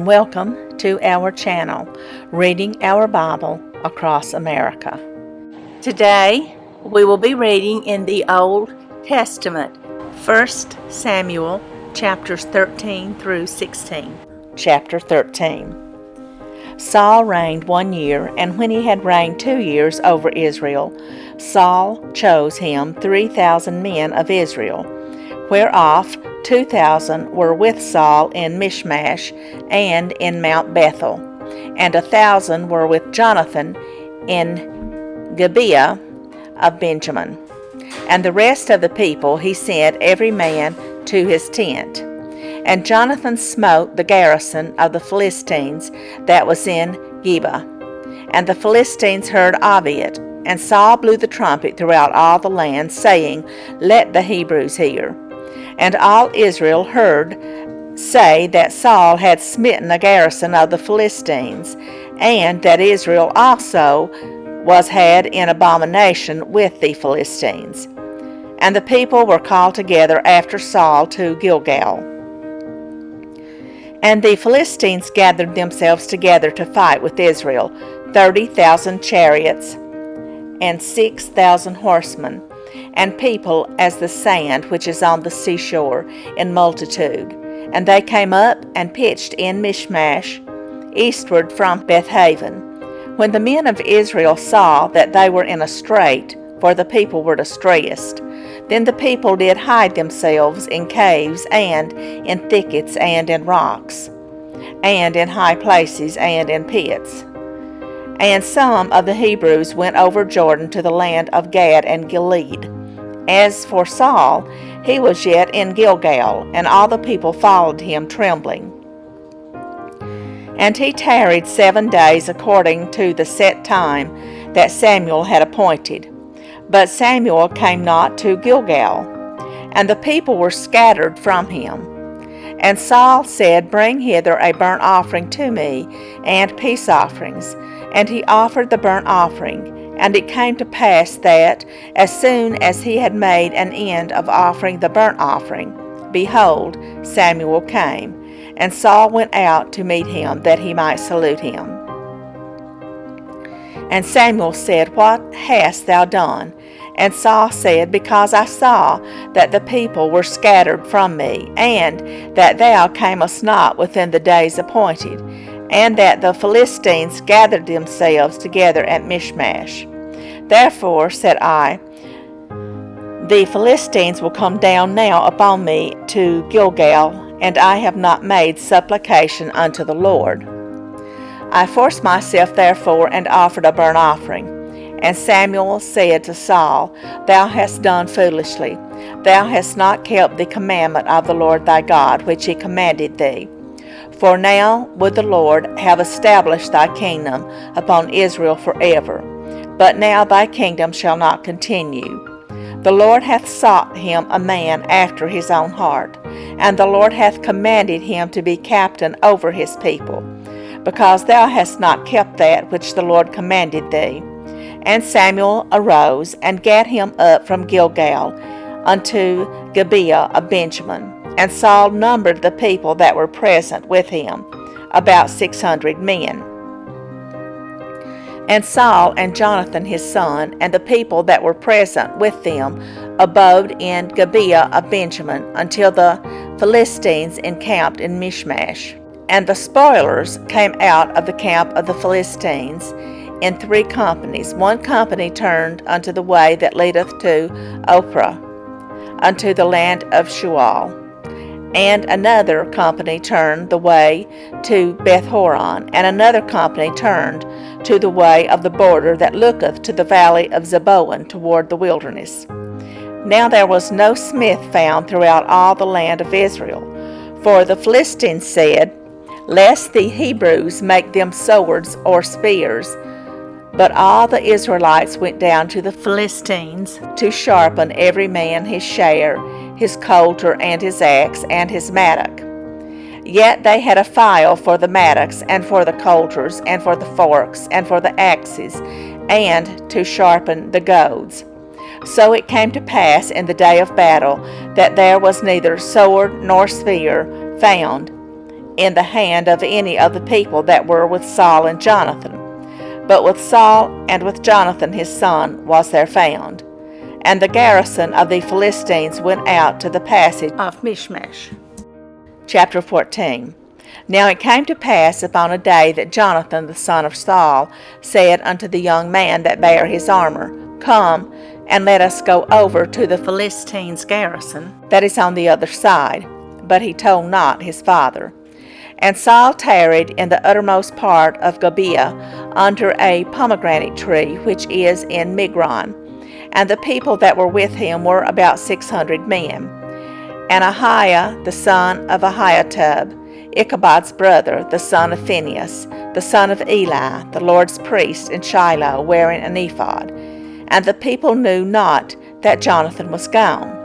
Welcome to our channel, Reading Our Bible Across America. Today, we will be reading in the Old Testament, 1 Samuel chapters 13 through 16. Chapter 13. Saul reigned 1 year, and when he had reigned 2 years over Israel, Saul chose him 3,000 men of Israel, whereof 2,000 were with Saul in Michmash and in Mount Bethel, and 1,000 were with Jonathan in Gibeah of Benjamin. And the rest of the people he sent every man to his tent. And Jonathan smote the garrison of the Philistines that was in Geba. And the Philistines heard of it, and Saul blew the trumpet throughout all the land, saying, Let the Hebrews hear. And all Israel heard say that Saul had smitten the garrison of the Philistines, and that Israel also was had in abomination with the Philistines. And the people were called together after Saul to Gilgal. And the Philistines gathered themselves together to fight with Israel, 30,000 chariots and 6,000 horsemen, and people as the sand which is on the seashore in multitude. And they came up and pitched in Michmash, eastward from Bethaven. When the men of Israel saw that they were in a strait, for the people were distressed, then the people did hide themselves in caves, and in thickets, and in rocks, and in high places, and in pits. And some of the Hebrews went over Jordan to the land of Gad and Gilead. As for Saul, he was yet in Gilgal, and all the people followed him trembling. And he tarried 7 days according to the set time that Samuel had appointed. But Samuel came not to Gilgal, and the people were scattered from him. And Saul said, Bring hither a burnt offering to me, and peace offerings. And he offered the burnt offering. And it came to pass that, as soon as he had made an end of offering the burnt offering, behold, Samuel came. And Saul went out to meet him, that he might salute him. And Samuel said, What hast thou done? And Saul said, Because I saw that the people were scattered from me, and that thou camest not within the days appointed, and that the Philistines gathered themselves together at Michmash. Therefore, said I, the Philistines will come down now upon me to Gilgal, and I have not made supplication unto the Lord. I forced myself therefore, and offered a burnt offering. And Samuel said to Saul, Thou hast done foolishly. Thou hast not kept the commandment of the Lord thy God, which he commanded thee. For now would the Lord have established thy kingdom upon Israel forever. But now thy kingdom shall not continue. The Lord hath sought him a man after his own heart, and the Lord hath commanded him to be captain over his people, because thou hast not kept that which the Lord commanded thee. And Samuel arose, and gat him up from Gilgal unto Gibeah of Benjamin. And Saul numbered the people that were present with him, about 600 men. And Saul and Jonathan his son, and the people that were present with them, abode in Gibeah of Benjamin, until the Philistines encamped in Michmash. And the spoilers came out of the camp of the Philistines in 3 companies. 1 company turned unto the way that leadeth to Ophrah, unto the land of Shual. And another company turned the way to Bethhoron, and another company turned to the way of the border that looketh to the valley of Zeboim toward the wilderness. Now there was no smith found throughout all the land of Israel, for the Philistines said, Lest the Hebrews make them swords or spears. But all the Israelites went down to the Philistines to sharpen every man his share, his coulter and his axe and his mattock. Yet they had a file for the mattocks and for the coulters and for the forks and for the axes, and to sharpen the goads. So it came to pass in the day of battle that there was neither sword nor spear found in the hand of any of the people that were with Saul and Jonathan. But with Saul and with Jonathan his son was there found. And the garrison of the Philistines went out to the passage of Michmash. Chapter 14. Now it came to pass upon a day that Jonathan the son of Saul said unto the young man that bare his armor, Come, and let us go over to the Philistines' garrison that is on the other side. But he told not his father. And Saul tarried in the uttermost part of Gibeah under a pomegranate tree which is in Migron. And the people that were with him were about 600 men. And Ahiah the son of Ahiatub, Ichabod's brother, the son of Phinehas, the son of Eli, the Lord's priest in Shiloh, wearing an ephod. And the people knew not that Jonathan was gone.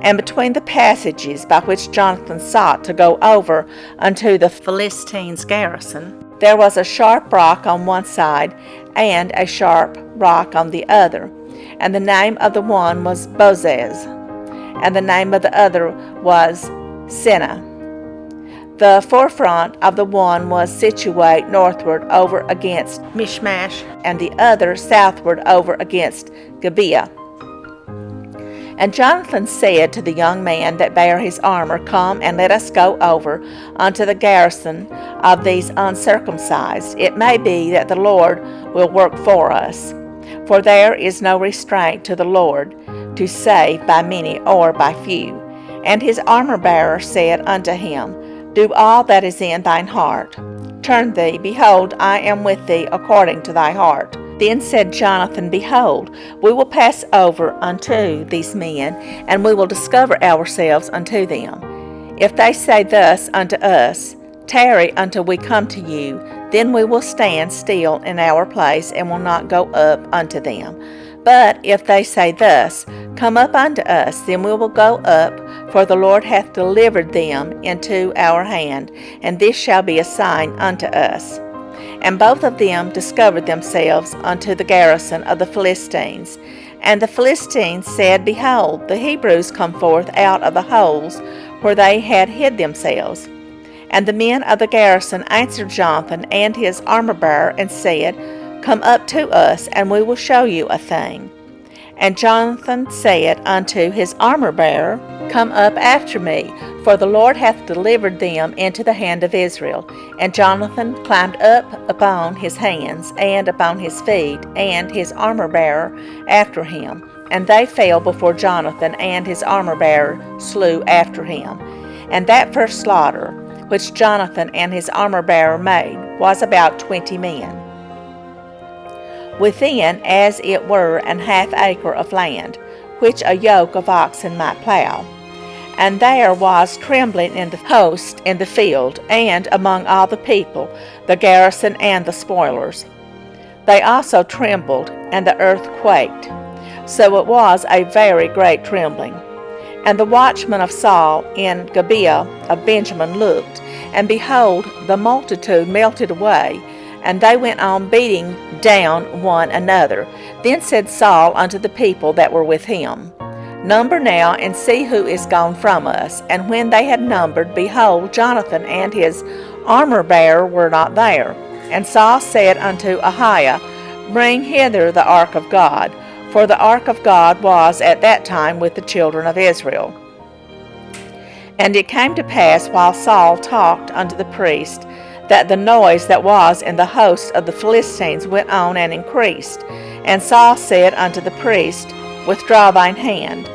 And between the passages by which Jonathan sought to go over unto the Philistines' garrison, there was a sharp rock on one side, and a sharp rock on the other. And the name of the one was Bozez, and the name of the other was Seneh. The forefront of the one was situate northward over against Michmash, and the other southward over against Gibeah. And Jonathan said to the young man that bare his armor, Come, and let us go over unto the garrison of these uncircumcised. It may be that the Lord will work for us. For there is no restraint to the Lord, to save by many or by few. And his armor-bearer said unto him, Do all that is in thine heart. Turn thee, behold, I am with thee according to thy heart. Then said Jonathan, Behold, we will pass over unto these men, and we will discover ourselves unto them. If they say thus unto us, Tarry until we come to you, then we will stand still in our place, and will not go up unto them. But if they say thus, Come up unto us, then we will go up, for the Lord hath delivered them into our hand, and this shall be a sign unto us. And both of them discovered themselves unto the garrison of the Philistines. And the Philistines said, Behold, the Hebrews come forth out of the holes where they had hid themselves. And the men of the garrison answered Jonathan and his armor-bearer, and said, Come up to us, and we will show you a thing. And Jonathan said unto his armor-bearer, Come up after me, for the Lord hath delivered them into the hand of Israel. And Jonathan climbed up upon his hands and upon his feet, and his armor-bearer after him. And they fell before Jonathan, and his armor-bearer slew after him. And that first slaughter, which Jonathan and his armor-bearer made, was about 20 men. Within, as it were, an half acre of land, which a yoke of oxen might plow. And there was trembling in the host in the field, and among all the people, the garrison and the spoilers. They also trembled, and the earth quaked. So it was a very great trembling. And the watchmen of Saul in Gibeah of Benjamin looked, and behold, the multitude melted away, and they went on beating down one another. Then said Saul unto the people that were with him, Number now, and see who is gone from us. And when they had numbered, behold, Jonathan and his armor-bearer were not there. And Saul said unto Ahiah, Bring hither the ark of God, for the ark of God was at that time with the children of Israel. And it came to pass, while Saul talked unto the priest, that the noise that was in the host of the Philistines went on and increased. And Saul said unto the priest, Withdraw thine hand.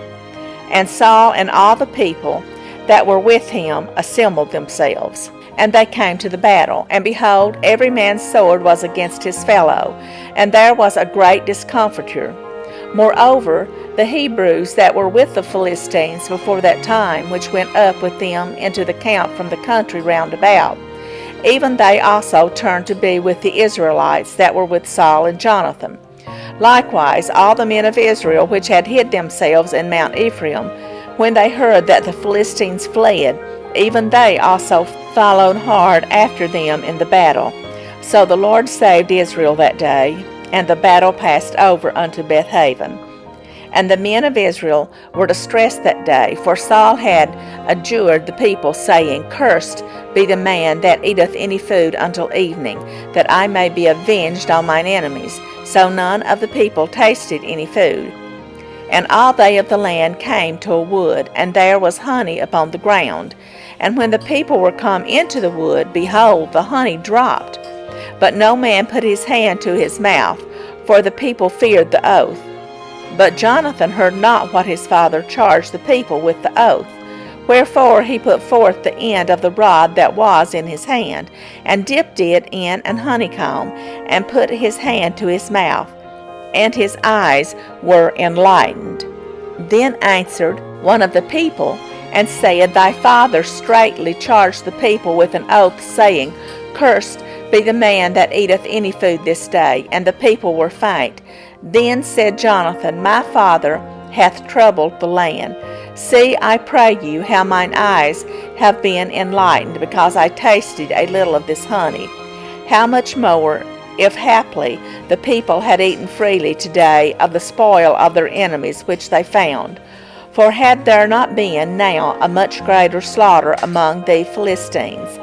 And Saul and all the people that were with him assembled themselves. And they came to the battle. And behold, every man's sword was against his fellow, and there was a great discomfiture. Moreover, the Hebrews that were with the Philistines before that time, which went up with them into the camp from the country round about, even they also turned to be with the Israelites that were with Saul and Jonathan. Likewise, all the men of Israel which had hid themselves in Mount Ephraim, when they heard that the Philistines fled, even they also followed hard after them in the battle. So the Lord saved Israel that day, and the battle passed over unto Bethaven. And the men of Israel were distressed that day, for Saul had adjured the people, saying, Cursed be the man that eateth any food until evening, that I may be avenged on mine enemies. So none of the people tasted any food. And all they of the land came to a wood, and there was honey upon the ground. And when the people were come into the wood, behold, the honey dropped. But no man put his hand to his mouth, for the people feared the oath. But Jonathan heard not what his father charged the people with the oath. Wherefore he put forth the end of the rod that was in his hand, and dipped it in an honeycomb, and put his hand to his mouth, and his eyes were enlightened. Then answered one of the people, and said, Thy father straitly charged the people with an oath, saying, Cursed be the man that eateth any food this day. And the people were faint. Then said Jonathan, My father hath troubled the land. See, I pray you, how mine eyes have been enlightened, because I tasted a little of this honey. How much more, if haply the people had eaten freely today of the spoil of their enemies which they found? For had there not been now a much greater slaughter among the Philistines?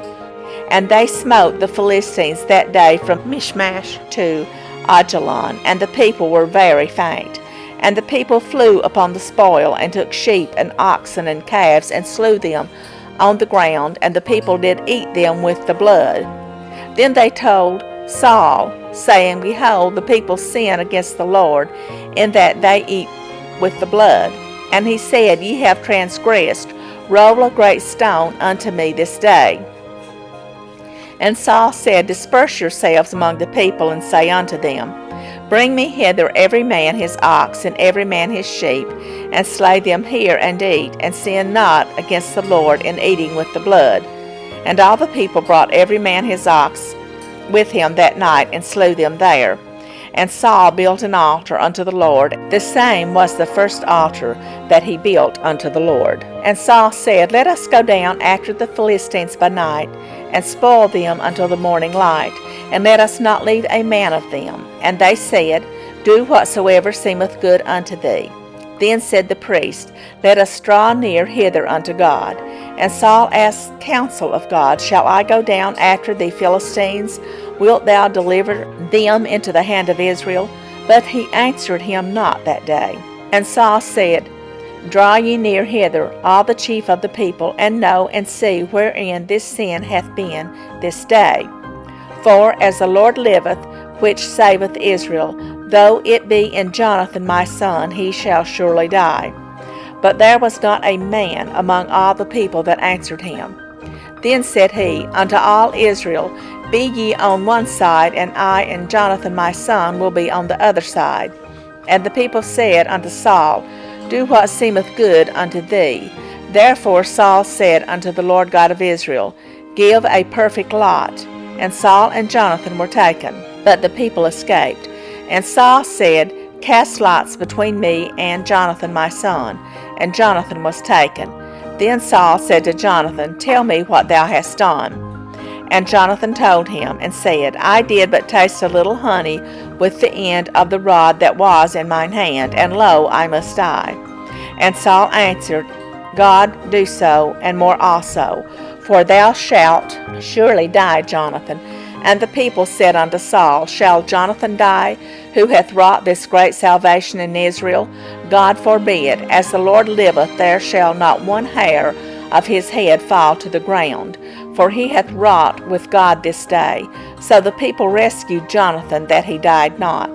And they smote the Philistines that day from Michmash to Ajalon, and the people were very faint. And the people flew upon the spoil, and took sheep and oxen and calves, and slew them on the ground, and the people did eat them with the blood. Then they told Saul, saying, Behold, the people sin against the Lord, in that they eat with the blood. And he said, Ye have transgressed. Roll a great stone unto me this day. And Saul said, Disperse yourselves among the people, and say unto them, Bring me hither every man his ox, and every man his sheep, and slay them here and eat, and sin not against the Lord in eating with the blood. And all the people brought every man his ox with him that night, and slew them there. And Saul built an altar unto the Lord. The same was the first altar that he built unto the Lord. And Saul said, Let us go down after the Philistines by night, and spoil them until the morning light, and let us not leave a man of them. And they said, Do whatsoever seemeth good unto thee. Then said the priest, Let us draw near hither unto God. And Saul asked counsel of God, Shall I go down after the Philistines? Wilt thou deliver them into the hand of Israel? But he answered him not that day. And Saul said, Draw ye near hither, all the chief of the people, and know and see wherein this sin hath been this day. For as the Lord liveth, which saveth Israel, though it be in Jonathan my son, he shall surely die. But there was not a man among all the people that answered him. Then said he unto all Israel, Be ye on one side, and I and Jonathan my son will be on the other side. And the people said unto Saul, Do what seemeth good unto thee. Therefore Saul said unto the Lord God of Israel, Give a perfect lot. And Saul and Jonathan were taken, but the people escaped. And Saul said, Cast lots between me and Jonathan my son. And Jonathan was taken. Then Saul said to Jonathan, Tell me what thou hast done. And Jonathan told him, and said, I did but taste a little honey with the end of the rod that was in mine hand, and lo, I must die. And Saul answered, God do so, and more also, for thou shalt surely die, Jonathan. And the people said unto Saul, Shall Jonathan die, who hath wrought this great salvation in Israel? God forbid. As the Lord liveth, there shall not one hair of his head fall to the ground. For he hath wrought with God this day. So the people rescued Jonathan, that he died not.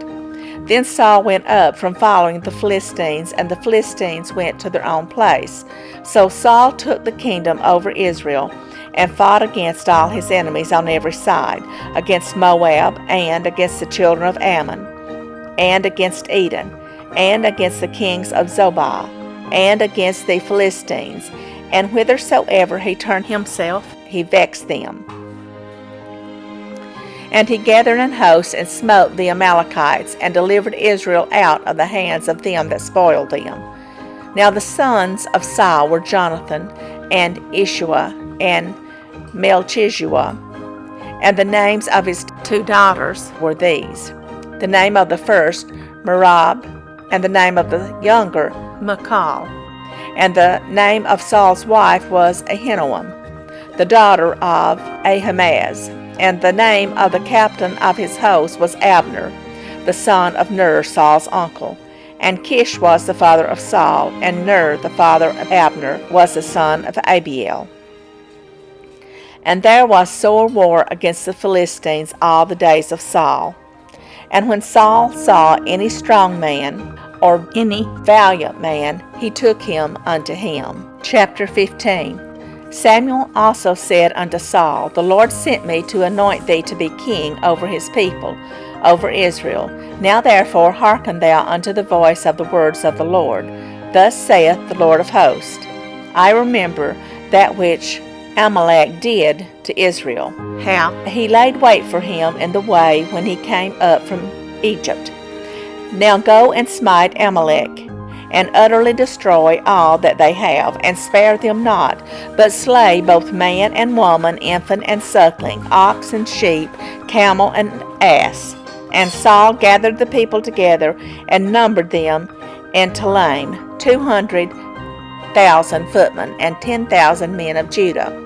Then Saul went up from following the Philistines, and the Philistines went to their own place. So Saul took the kingdom over Israel, and fought against all his enemies on every side, against Moab, and against the children of Ammon, and against Edom, and against the kings of Zobah, and against the Philistines. And whithersoever he turned himself, he vexed them. And he gathered an host, and smote the Amalekites, and delivered Israel out of the hands of them that spoiled them. Now the sons of Saul were Jonathan, and Ishua, and Melchizua, and the names of his 2 daughters were these. The name of the first, Merab, and the name of the younger Michal. And the name of Saul's wife was Ahinoam, the daughter of Ahimaaz. And the name of the captain of his host was Abner, the son of Ner, Saul's uncle. And Kish was the father of Saul, and Ner, the father of Abner, was the son of Abiel. And there was sore war against the Philistines all the days of Saul. And when Saul saw any strong man, or any valiant man, he took him unto him. Chapter 15. Samuel also said unto Saul, The Lord sent me to anoint thee to be king over his people, over Israel. Now therefore hearken thou unto the voice of the words of the Lord. Thus saith the Lord of hosts, I remember that which Amalek did to Israel, how he laid wait for him in the way when he came up from Egypt. Now go and smite Amalek, and utterly destroy all that they have, and spare them not, but slay both man and woman, infant and suckling, ox and sheep, camel and ass. And Saul gathered the people together, and numbered them in Telaim 200,000 footmen, and 10,000 men of Judah.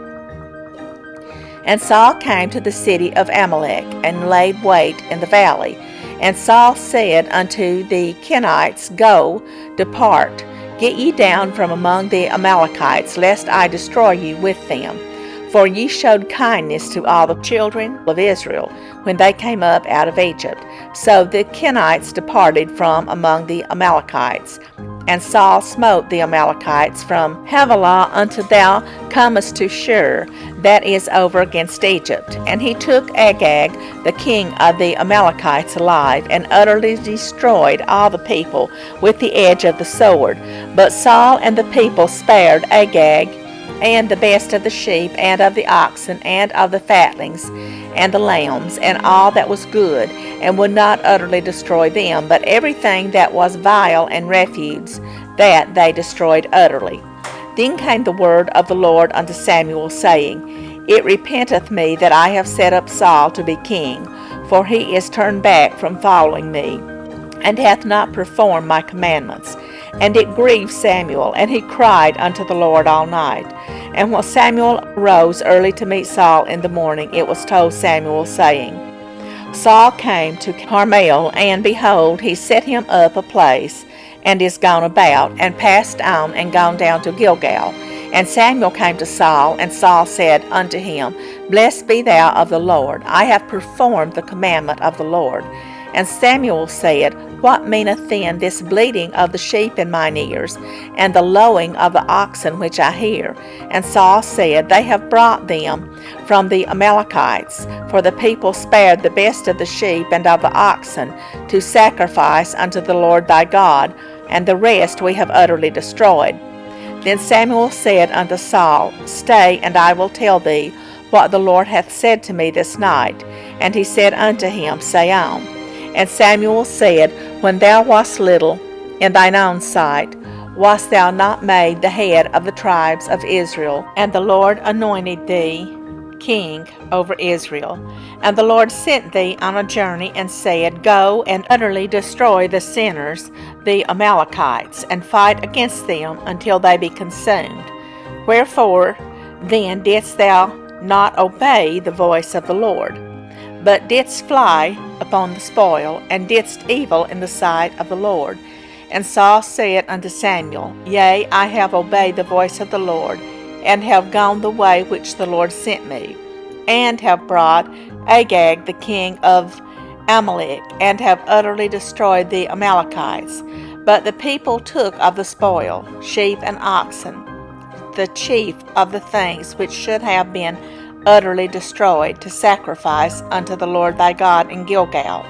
And Saul came to the city of Amalek, and laid wait in the valley. And Saul said unto the Kenites, Go, depart, get ye down from among the Amalekites, lest I destroy you with them. For ye showed kindness to all the children of Israel, when they came up out of Egypt. So the Kenites departed from among the Amalekites. And Saul smote the Amalekites from Havilah until thou comest to Shur, that is over against Egypt. And he took Agag, the king of the Amalekites, alive, and utterly destroyed all the people with the edge of the sword. But Saul and the people spared Agag, and the best of the sheep, and of the oxen, and of the fatlings, and the lambs, and all that was good, and would not utterly destroy them, but everything that was vile and refuse, that they destroyed utterly. Then came the word of the Lord unto Samuel, saying, It repenteth me that I have set up Saul to be king, for he is turned back from following me, and hath not performed my commandments. And it grieved Samuel, and he cried unto the Lord all night. And when Samuel arose early to meet Saul in the morning, it was told Samuel, saying, Saul came to Carmel, and behold, he set him up a place, and is gone about, and passed on, and gone down to Gilgal. And Samuel came to Saul, and Saul said unto him, Blessed be thou of the Lord, I have performed the commandment of the Lord. And Samuel said, What meaneth then this bleating of the sheep in mine ears, and the lowing of the oxen which I hear? And Saul said, They have brought them from the Amalekites, for the people spared the best of the sheep and of the oxen to sacrifice unto the Lord thy God, and the rest we have utterly destroyed. Then Samuel said unto Saul, Stay, and I will tell thee what the Lord hath said to me this night. And he said unto him, Say on. And Samuel said, When thou wast little in thine own sight, wast thou not made the head of the tribes of Israel? And the Lord anointed thee king over Israel. And the Lord sent thee on a journey, and said, Go and utterly destroy the sinners, the Amalekites, and fight against them until they be consumed. Wherefore then didst thou not obey the voice of the Lord, but didst fly upon the spoil, and didst evil in the sight of the Lord? And Saul said unto Samuel, Yea, I have obeyed the voice of the Lord, and have gone the way which the Lord sent me, and have brought Agag the king of Amalek, and have utterly destroyed the Amalekites. But the people took of the spoil, sheep and oxen, the chief of the things which should have been utterly destroyed, to sacrifice unto the Lord thy God in Gilgal.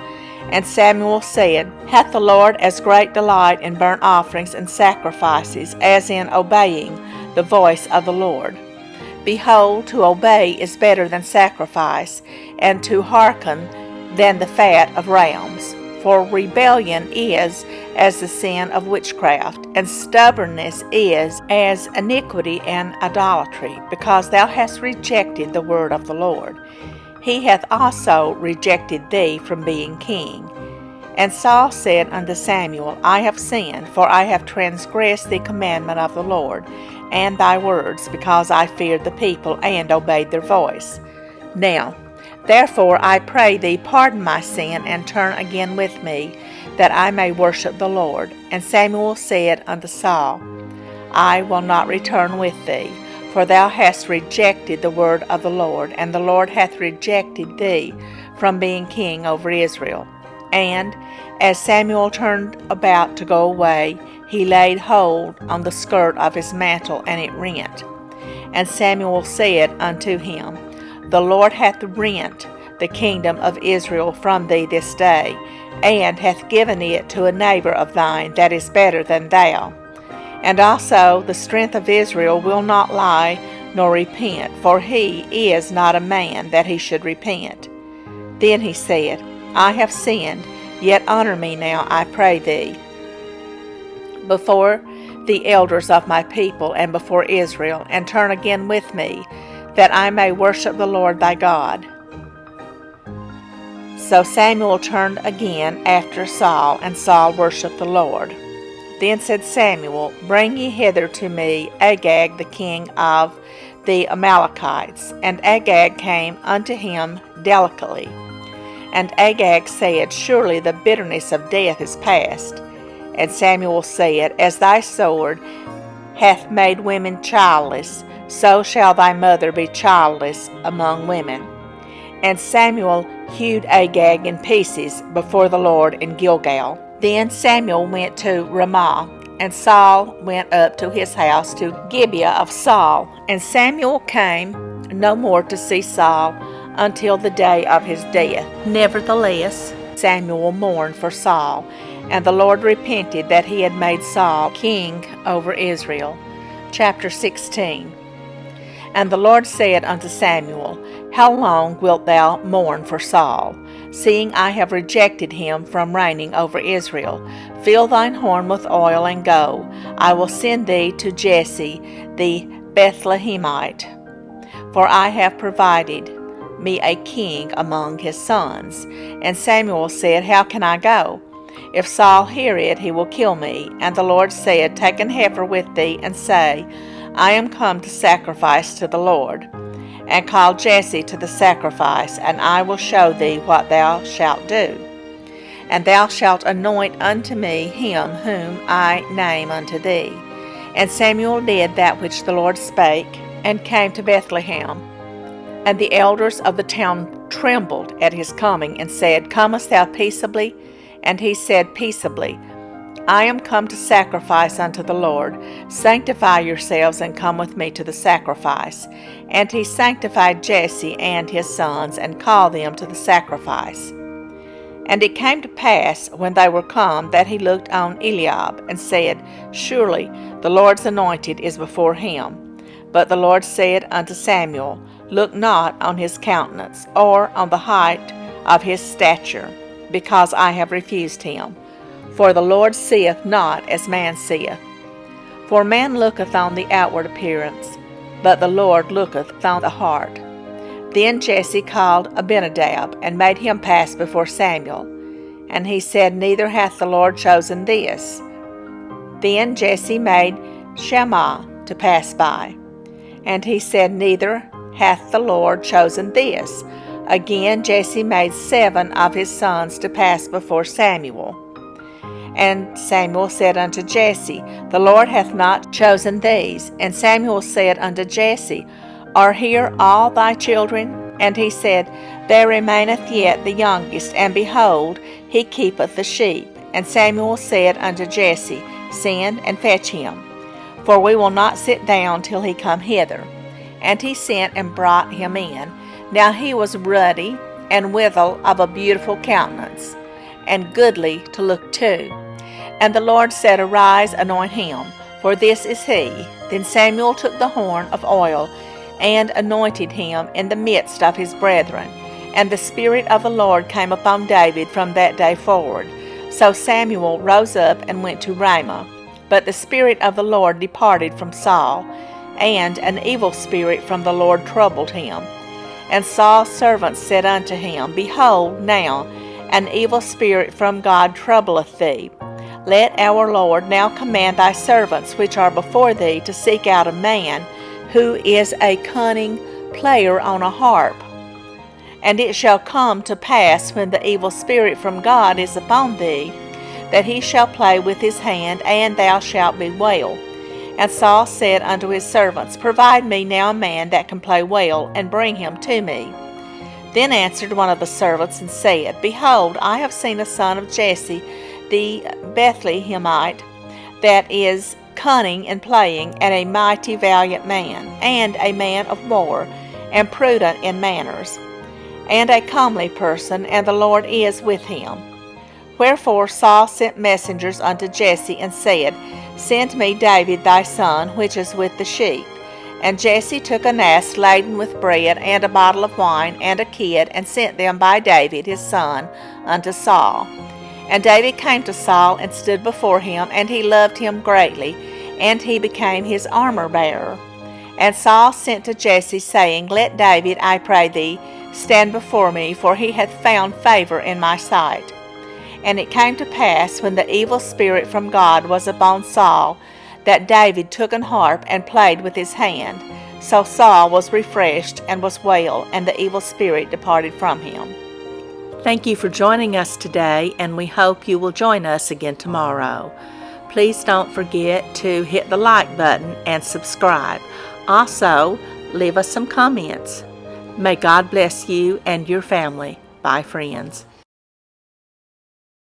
And Samuel said, Hath the Lord as great delight in burnt offerings and sacrifices as in obeying the voice of the Lord? Behold, to obey is better than sacrifice, and to hearken than the fat of rams. For rebellion is as the sin of witchcraft, and stubbornness is as iniquity and idolatry, because thou hast rejected the word of the Lord. He hath also rejected thee from being king. And Saul said unto Samuel, I have sinned, for I have transgressed the commandment of the Lord, and thy words, because I feared the people, and obeyed their voice. Now, therefore I pray thee, pardon my sin, and turn again with me, that I may worship the Lord. And Samuel said unto Saul, I will not return with thee, for thou hast rejected the word of the Lord, and the Lord hath rejected thee from being king over Israel. And as Samuel turned about to go away, he laid hold on the skirt of his mantle, and it rent. And Samuel said unto him, The Lord hath rent the kingdom of Israel from thee this day, and hath given it to a neighbor of thine that is better than thou. And also the strength of Israel will not lie nor repent, for he is not a man that he should repent. Then he said, I have sinned, yet honor me now, I pray thee, before the elders of my people and before Israel, and turn again with me, that I may worship the Lord thy God. So Samuel turned again after Saul, and Saul worshipped the Lord. Then said Samuel, Bring ye hither to me Agag the king of the Amalekites. And Agag came unto him delicately. And Agag said, Surely the bitterness of death is past. And Samuel said, As thy sword hath made women childless, so shall thy mother be childless among women. And Samuel hewed Agag in pieces before the Lord in Gilgal. Then Samuel went to Ramah, and Saul went up to his house to Gibeah of Saul. And Samuel came no more to see Saul until the day of his death. Nevertheless, Samuel mourned for Saul, and the Lord repented that he had made Saul king over Israel. Chapter 16. And the Lord said unto Samuel, How long wilt thou mourn for Saul, seeing I have rejected him from reigning over Israel? Fill thine horn with oil, and go. I will send thee to Jesse the Bethlehemite, for I have provided me a king among his sons. And Samuel said, How can I go? If Saul hear it, he will kill me. And the Lord said, Take an heifer with thee, and say, I am come to sacrifice to the Lord. And call Jesse to the sacrifice, and I will show thee what thou shalt do. And thou shalt anoint unto me him whom I name unto thee. And Samuel did that which the Lord spake, and came to Bethlehem. And the elders of the town trembled at his coming, and said, Comest thou peaceably? And he said, Peaceably. I am come to sacrifice unto the Lord. Sanctify yourselves, and come with me to the sacrifice. And he sanctified Jesse and his sons, and called them to the sacrifice. And it came to pass, when they were come, that he looked on Eliab, and said, Surely the Lord's anointed is before him. But the Lord said unto Samuel, Look not on his countenance, or on the height of his stature, because I have refused him. For the Lord seeth not as man seeth. For man looketh on the outward appearance, but the Lord looketh on the heart. Then Jesse called Abinadab, and made him pass before Samuel. And he said, Neither hath the Lord chosen this. Then Jesse made Shammah to pass by. And he said, Neither hath the Lord chosen this. Again Jesse made 7 of his sons to pass before Samuel. And Samuel said unto Jesse, The Lord hath not chosen these. And Samuel said unto Jesse, Are here all thy children? And he said, There remaineth yet the youngest, and behold, he keepeth the sheep. And Samuel said unto Jesse, Send and fetch him, for we will not sit down till he come hither. And he sent and brought him in. Now he was ruddy, and withal of a beautiful countenance, and goodly to look to. And the Lord said, Arise, anoint him, for this is he. Then Samuel took the horn of oil, and anointed him in the midst of his brethren. And the Spirit of the Lord came upon David from that day forward. So Samuel rose up and went to Ramah. But the Spirit of the Lord departed from Saul, and an evil spirit from the Lord troubled him. And Saul's servants said unto him, Behold, now, an evil spirit from God troubleth thee. Let our Lord now command thy servants which are before thee to seek out a man who is a cunning player on a harp. And it shall come to pass, when the evil spirit from God is upon thee, that he shall play with his hand, and thou shalt be well. And Saul said unto his servants, Provide me now a man that can play well, and bring him to me. Then answered one of the servants and said, Behold, I have seen a son of Jesse the Bethlehemite, that is cunning in playing, and a mighty valiant man, and a man of war, and prudent in manners, and a comely person, and the Lord is with him. Wherefore Saul sent messengers unto Jesse, and said, Send me David thy son, which is with the sheep. And Jesse took an ass laden with bread, and a bottle of wine, and a kid, and sent them by David his son unto Saul. And David came to Saul, and stood before him, and he loved him greatly, and he became his armor-bearer. And Saul sent to Jesse, saying, Let David, I pray thee, stand before me, for he hath found favor in my sight. And it came to pass, when the evil spirit from God was upon Saul, that David took an harp and played with his hand. So Saul was refreshed and was well, and the evil spirit departed from him. Thank you for joining us today, and we hope you will join us again tomorrow. Please don't forget to hit the like button and subscribe. Also, leave us some comments. May God bless you and your family. Bye, friends.